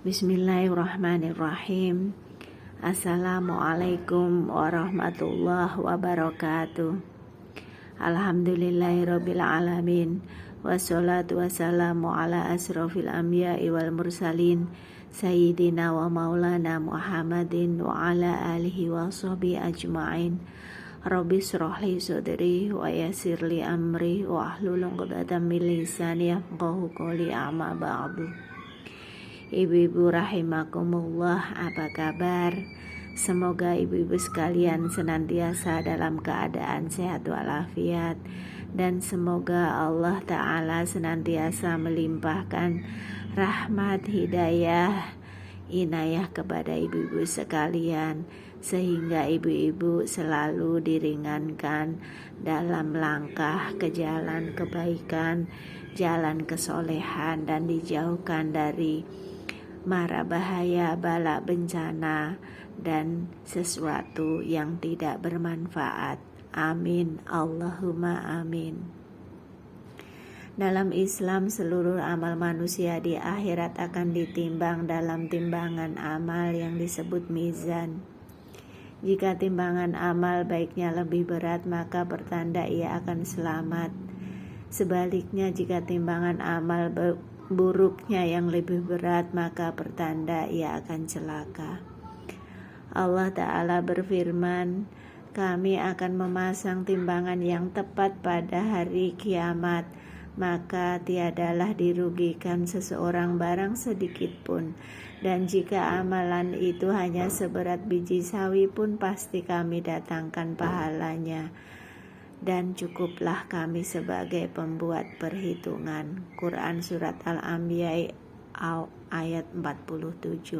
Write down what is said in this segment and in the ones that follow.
Bismillahirrahmanirrahim. Assalamualaikum warahmatullahi wabarakatuh. Alhamdulillahirabbil alamin. Wassalatu wassalamu ala asrofil anbiya'i wal mursalin Sayyidina wa maulana Muhammadin wa ala alihi wa sahbihi ajma'in. Rabbi shrahli sadri wa yassirli amri wa ahlul 'uqdatam min lisani yafqahu qawli amma ba'du. Ibu-ibu rahimakumullah, apa kabar? Semoga ibu-ibu sekalian senantiasa dalam keadaan sehat walafiat, dan semoga Allah Ta'ala senantiasa melimpahkan rahmat, hidayah, inayah kepada ibu-ibu sekalian, sehingga ibu-ibu selalu diringankan dalam langkah ke jalan kebaikan, jalan kesolehan, dan dijauhkan dari mara bahaya, bala, bencana, dan sesuatu yang tidak bermanfaat. Amin, Allahumma amin. Dalam Islam, seluruh amal manusia di akhirat akan ditimbang dalam timbangan amal yang disebut mizan. Jika timbangan amal baiknya lebih berat, maka pertanda ia akan selamat. Sebaliknya, jika timbangan amal buruknya yang lebih berat, maka pertanda ia akan celaka. Allah Ta'ala berfirman, kami akan memasang timbangan yang tepat pada hari kiamat, maka tiadalah dirugikan seseorang barang sedikit pun. Dan jika amalan itu hanya seberat biji sawi pun, pasti kami datangkan pahalanya. Dan cukuplah kami sebagai pembuat perhitungan. Quran Surat Al-Anbiya ayat 47.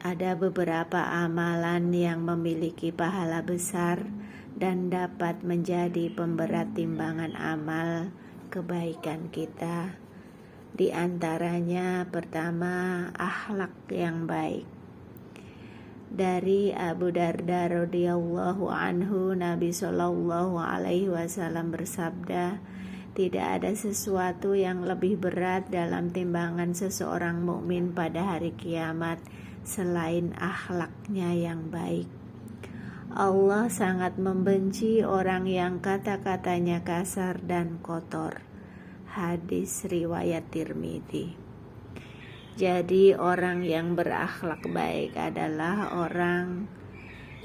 Ada beberapa amalan yang memiliki pahala besar dan dapat menjadi pemberat timbangan amal kebaikan kita. Di antaranya, pertama, akhlak yang baik. Dari Abu Darda radhiyallahu anhu, Nabi Shallallahu alaihi wasallam bersabda, tidak ada sesuatu yang lebih berat dalam timbangan seseorang mukmin pada hari kiamat selain akhlaknya yang baik. Allah sangat membenci orang yang kata-katanya kasar dan kotor. Hadis riwayat Tirmidzi. Jadi orang yang berakhlak baik adalah orang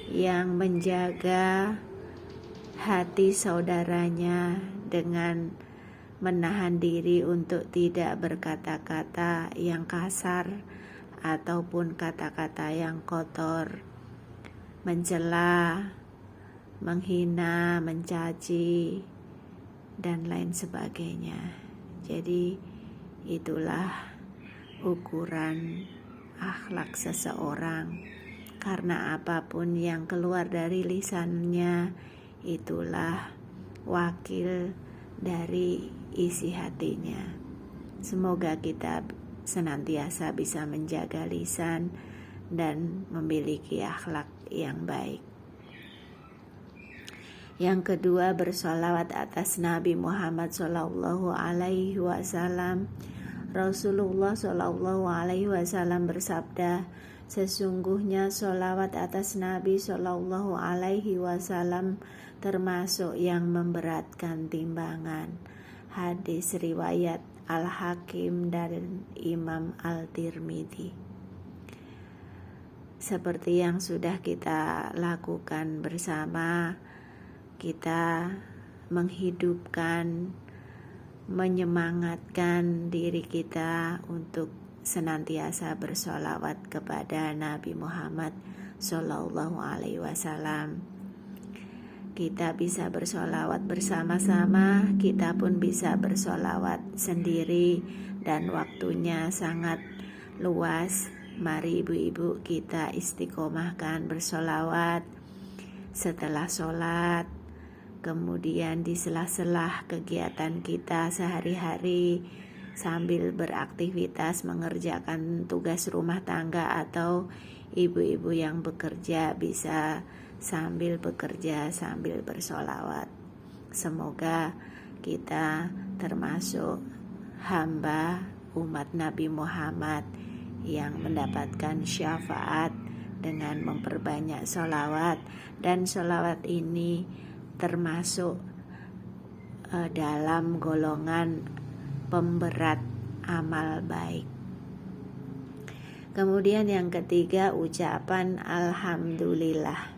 yang menjaga hati saudaranya dengan menahan diri untuk tidak berkata-kata yang kasar ataupun kata-kata yang kotor, mencela, menghina, mencaci, dan lain sebagainya. Jadi itulah ukuran akhlak seseorang, karena apapun yang keluar dari lisannya itulah wakil dari isi hatinya. Semoga kita senantiasa bisa menjaga lisan dan memiliki akhlak yang baik. Yang kedua, bersolawat atas Nabi Muhammad Sallallahu Alaihi Wasallam. Rasulullah Shallallahu Alaihi Wasallam bersabda, sesungguhnya sholawat atas Nabi Shallallahu Alaihi Wasallam termasuk yang memberatkan timbangan. Hadis riwayat Al-Hakim dan Imam Al-Tirmidzi. Seperti yang sudah kita lakukan bersama, kita menghidupkan, menyemangatkan diri kita untuk senantiasa bersolawat kepada Nabi Muhammad Sallallahu Alaihi Wasallam. Kita bisa bersolawat bersama-sama, kita pun bisa bersolawat sendiri, dan waktunya sangat luas. Mari ibu-ibu kita istiqomahkan bersolawat setelah sholat, kemudian di sela-sela kegiatan kita sehari-hari, sambil beraktivitas mengerjakan tugas rumah tangga, atau ibu-ibu yang bekerja bisa sambil bekerja sambil bersolawat. Semoga kita termasuk hamba umat Nabi Muhammad yang mendapatkan syafaat dengan memperbanyak sholawat, dan sholawat ini termasuk dalam golongan pemberat amal baik. Kemudian yang ketiga, ucapan alhamdulillah.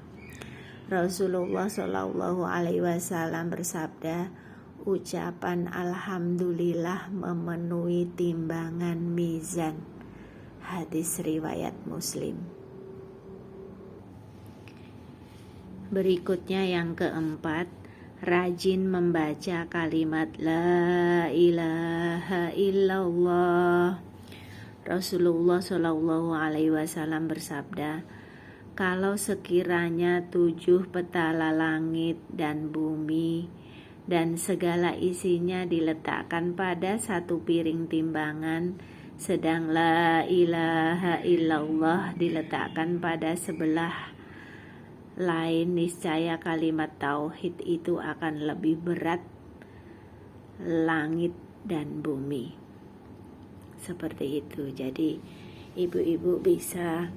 Rasulullah Shallallahu Alaihi Wasallam bersabda, ucapan alhamdulillah memenuhi timbangan mizan. Hadis riwayat Muslim. Berikutnya yang keempat, rajin membaca kalimat la ilaha illallah. Rasulullah Shallallahu Alaihi Wasallam bersabda, kalau sekiranya 7 petala langit dan bumi dan segala isinya diletakkan pada satu piring timbangan, sedang la ilaha illallah diletakkan pada sebelah lain, niscaya kalimat tauhid itu akan lebih berat langit dan bumi. Seperti itu. Jadi ibu-ibu bisa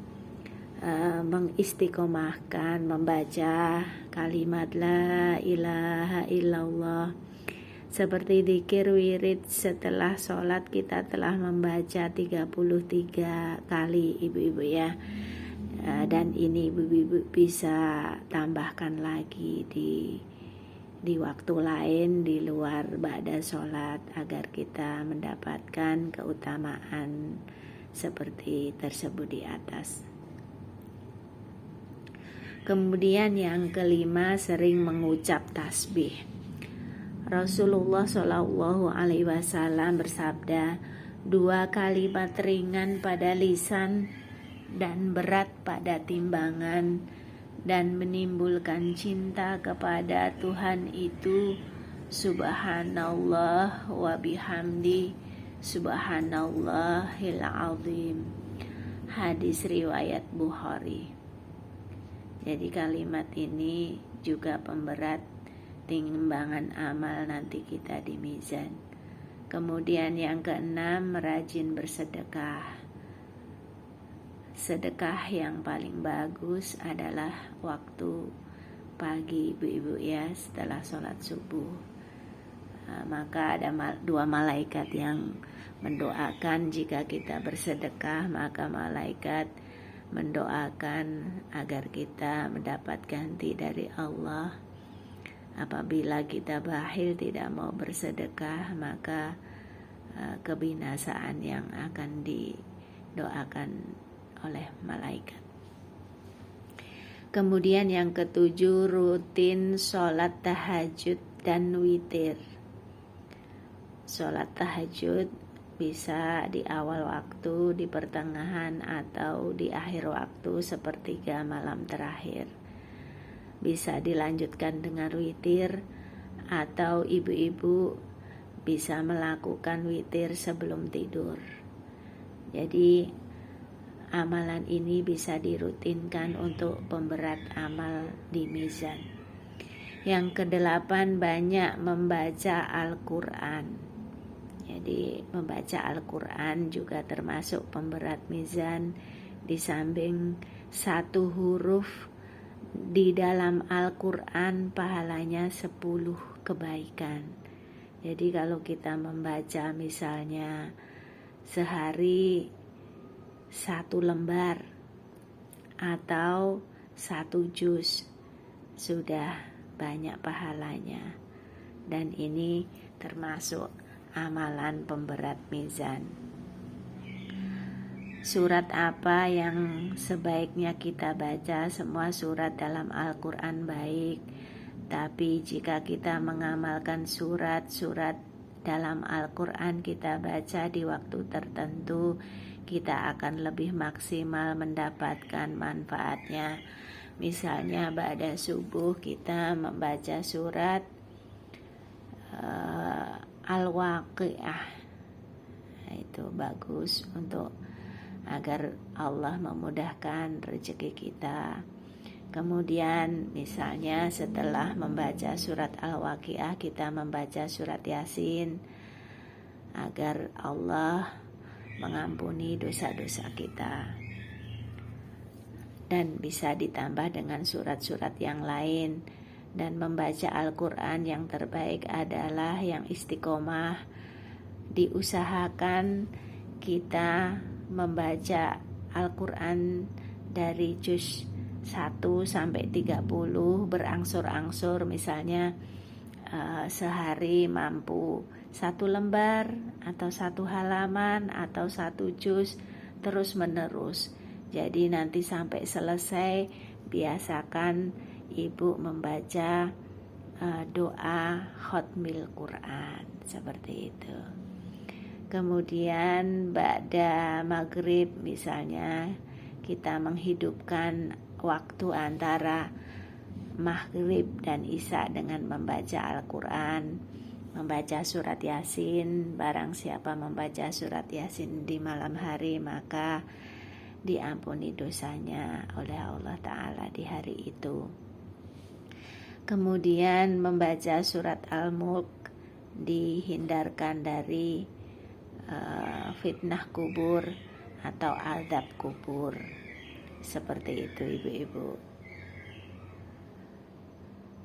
mengistiqomahkan membaca kalimat la ilaha illallah. Seperti zikir wirid setelah sholat kita telah membaca 33 kali ibu-ibu ya. Dan ini ibu-ibu bisa tambahkan lagi di waktu lain di luar ba'da sholat agar kita mendapatkan keutamaan seperti tersebut di atas. Kemudian yang kelima, sering mengucap tasbih. Rasulullah Shallallahu Alaihi Wasallam bersabda, 2 kalimat ringan pada lisan dan berat pada timbangan dan menimbulkan cinta kepada Tuhan itu subhanallah wa bihamdi subhanallahil azim. Hadis riwayat Bukhari. Jadi kalimat ini juga pemberat timbangan amal nanti kita di mizan. Kemudian yang keenam, rajin bersedekah. Sedekah yang paling bagus adalah waktu pagi ibu-ibu ya, setelah sholat subuh. Maka ada 2 malaikat yang mendoakan jika kita bersedekah, maka malaikat mendoakan agar kita mendapat ganti dari Allah. Apabila kita bakhil tidak mau bersedekah, maka kebinasaan yang akan didoakan oleh malaikat. Kemudian yang ketujuh, rutin sholat tahajud dan witir. Sholat tahajud bisa di awal waktu, di pertengahan, atau di akhir waktu sepertiga malam terakhir. Bisa dilanjutkan dengan witir, atau ibu-ibu bisa melakukan witir sebelum tidur. Jadi amalan ini bisa dirutinkan untuk pemberat amal di mizan. Yang kedelapan, banyak membaca Al-Quran. Jadi membaca Al-Quran juga termasuk pemberat mizan. Di samping 1 huruf di dalam Al-Quran pahalanya 10 kebaikan. Jadi kalau kita membaca misalnya sehari 1 lembar atau 1 juz, sudah banyak pahalanya. Dan ini termasuk amalan pemberat mizan. Surat apa yang sebaiknya kita baca? Semua surat dalam Al-Quran baik, tapi jika kita mengamalkan surat-surat dalam Al-Quran kita baca di waktu tertentu, kita akan lebih maksimal mendapatkan manfaatnya. Misalnya pada subuh kita membaca surat Al-Waqiah. Itu bagus untuk agar Allah memudahkan rezeki kita. Kemudian misalnya setelah membaca surat Al-Waqiah, kita membaca surat Yasin agar Allah mengampuni dosa-dosa kita. Dan bisa ditambah dengan surat-surat yang lain. Dan membaca Al-Quran yang terbaik adalah yang istiqomah. Diusahakan kita membaca Al-Quran dari juz 1 sampai 30 berangsur-angsur, misalnya sehari mampu 1 lembar atau 1 halaman atau 1 juz terus menerus. Jadi nanti sampai selesai biasakan ibu membaca doa khatmil Quran seperti itu. Kemudian ba'da maghrib misalnya kita menghidupkan waktu antara maghrib dan isya dengan membaca Al-Quran, membaca surat Yasin. Barang siapa membaca surat Yasin di malam hari maka diampuni dosanya oleh Allah Ta'ala di hari itu. Kemudian membaca surat Al-Mulk, dihindarkan dari fitnah kubur atau azab kubur. Seperti itu ibu-ibu.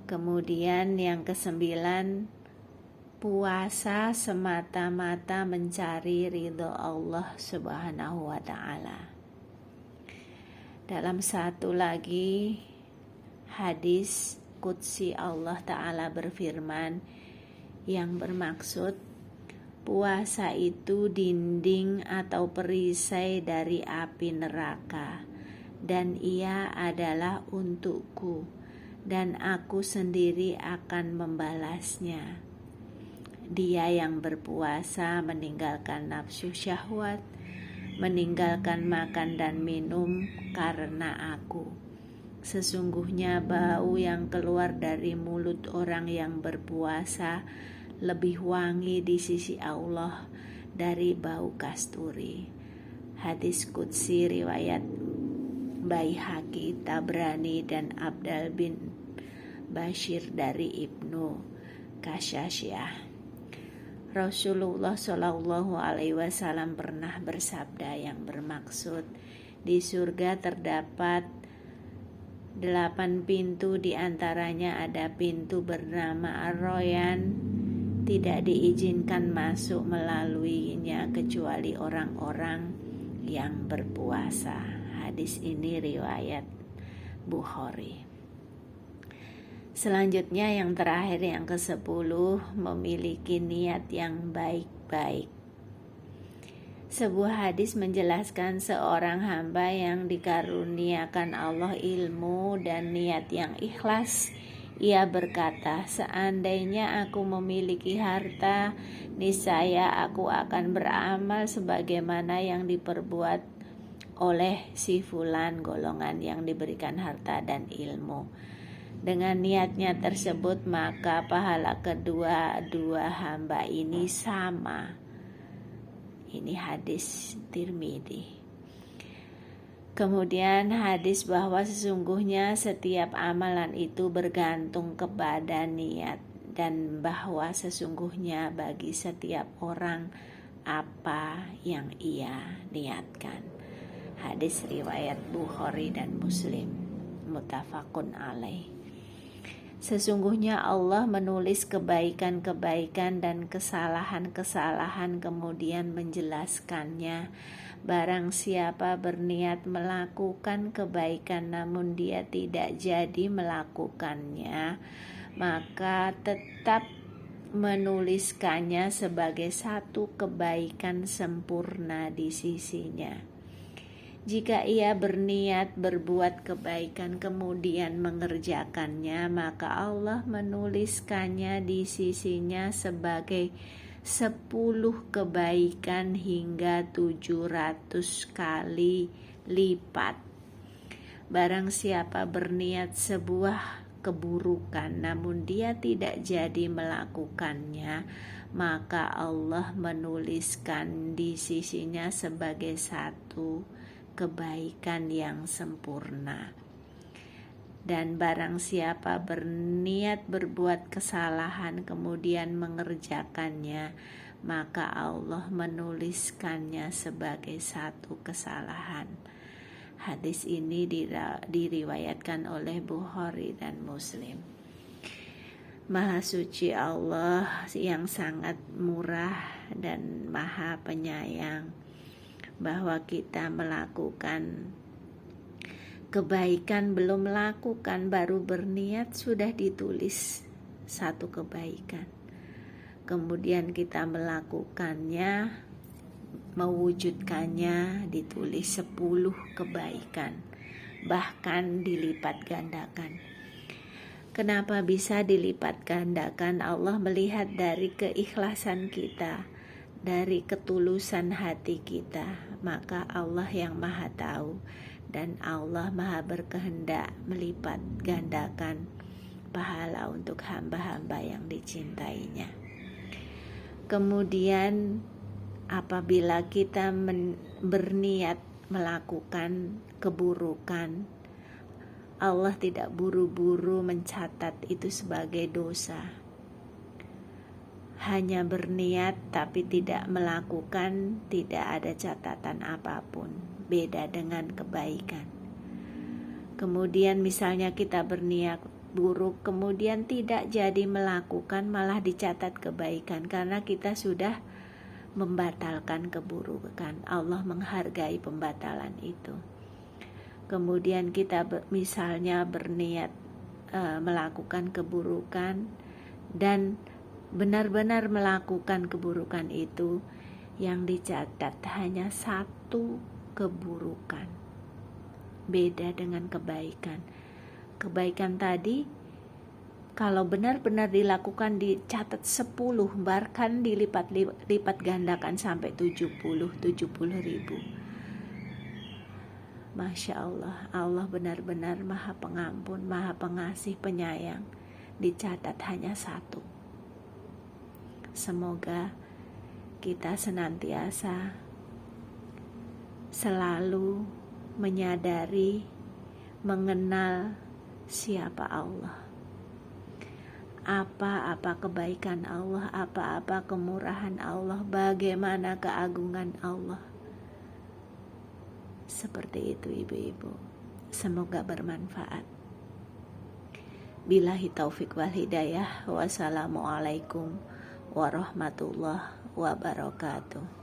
Kemudian yang ke-9, puasa semata-mata mencari ridho Allah Subhanahu wa Ta'ala. Dalam satu lagi hadis qudsi Allah Ta'ala berfirman yang bermaksud puasa itu dinding atau perisai dari api neraka, dan ia adalah untukku, dan aku sendiri akan membalasnya. Dia yang berpuasa meninggalkan nafsu syahwat, meninggalkan makan dan minum karena aku. Sesungguhnya bau yang keluar dari mulut orang yang berpuasa lebih wangi di sisi Allah dari bau kasturi. Hadis qudsi riwayat Baihaqi, Tabrani dan Abdal bin Bashir dari Ibnu Kasyasyah. Rasulullah Shallallahu Alaihi Wasallam pernah bersabda yang bermaksud di surga terdapat 8 pintu, diantaranya ada pintu bernama Ar-Royan. Tidak diizinkan masuk melaluinya kecuali orang-orang yang berpuasa. Hadis ini riwayat Bukhari. Selanjutnya yang terakhir, yang ke-10, memiliki niat yang baik-baik. Sebuah hadis menjelaskan seorang hamba yang dikaruniakan Allah ilmu dan niat yang ikhlas. Ia berkata, seandainya aku memiliki harta, niscaya aku akan beramal sebagaimana yang diperbuat oleh si fulan, golongan yang diberikan harta dan ilmu. Dengan niatnya tersebut maka pahala kedua-dua hamba ini sama. Ini hadis Tirmidzi. Kemudian hadis bahwa sesungguhnya setiap amalan itu bergantung kepada niat, dan bahwa sesungguhnya bagi setiap orang apa yang ia niatkan. Hadis riwayat Bukhari dan Muslim, muttafaqun alaih. Sesungguhnya Allah menulis kebaikan-kebaikan dan kesalahan-kesalahan, kemudian menjelaskannya. Barang siapa berniat melakukan kebaikan namun dia tidak jadi melakukannya, maka tetap menuliskannya sebagai satu kebaikan sempurna di sisinya. Jika ia berniat berbuat kebaikan kemudian mengerjakannya, maka Allah menuliskannya di sisinya sebagai 10 kebaikan hingga 700 kali lipat. Barang siapa berniat sebuah keburukan namun dia tidak jadi melakukannya, maka Allah menuliskan di sisinya sebagai satu kebaikan yang sempurna. Dan barang siapa berniat berbuat kesalahan kemudian mengerjakannya, maka Allah menuliskannya sebagai satu kesalahan. Hadis ini diriwayatkan oleh Bukhari dan Muslim. Maha suci Allah yang sangat murah dan maha penyayang, bahwa kita melakukan kebaikan belum melakukan, baru berniat sudah ditulis satu kebaikan. Kemudian kita melakukannya, mewujudkannya, ditulis 10 kebaikan, bahkan dilipat gandakan. Kenapa bisa dilipat gandakan? Allah melihat dari keikhlasan kita, dari ketulusan hati kita. Maka Allah yang maha tahu, dan Allah maha berkehendak melipat gandakan pahala untuk hamba-hamba yang dicintainya. Kemudian apabila kita berniat melakukan keburukan, Allah tidak buru-buru mencatat itu sebagai dosa. Hanya berniat tapi tidak melakukan, tidak ada catatan apapun. Beda dengan kebaikan. Kemudian misalnya kita berniat buruk, kemudian tidak jadi melakukan, malah dicatat kebaikan karena kita sudah membatalkan keburukan. Allah menghargai pembatalan itu. Kemudian kita misalnya berniat melakukan keburukan dan benar-benar melakukan keburukan itu, yang dicatat hanya satu keburukan. Beda dengan kebaikan. Kebaikan tadi kalau benar-benar dilakukan dicatat 10, bahkan dilipat gandakan sampai 70 ribu. Masya Allah, Allah benar-benar maha pengampun, maha pengasih, penyayang. Dicatat hanya satu. Semoga kita senantiasa selalu menyadari, mengenal siapa Allah, apa-apa kebaikan Allah, apa-apa kemurahan Allah, bagaimana keagungan Allah. Seperti itu ibu-ibu. Semoga bermanfaat. Billahi taufik wal hidayah. Wassalamualaikum warahmatullahi wabarakatuh.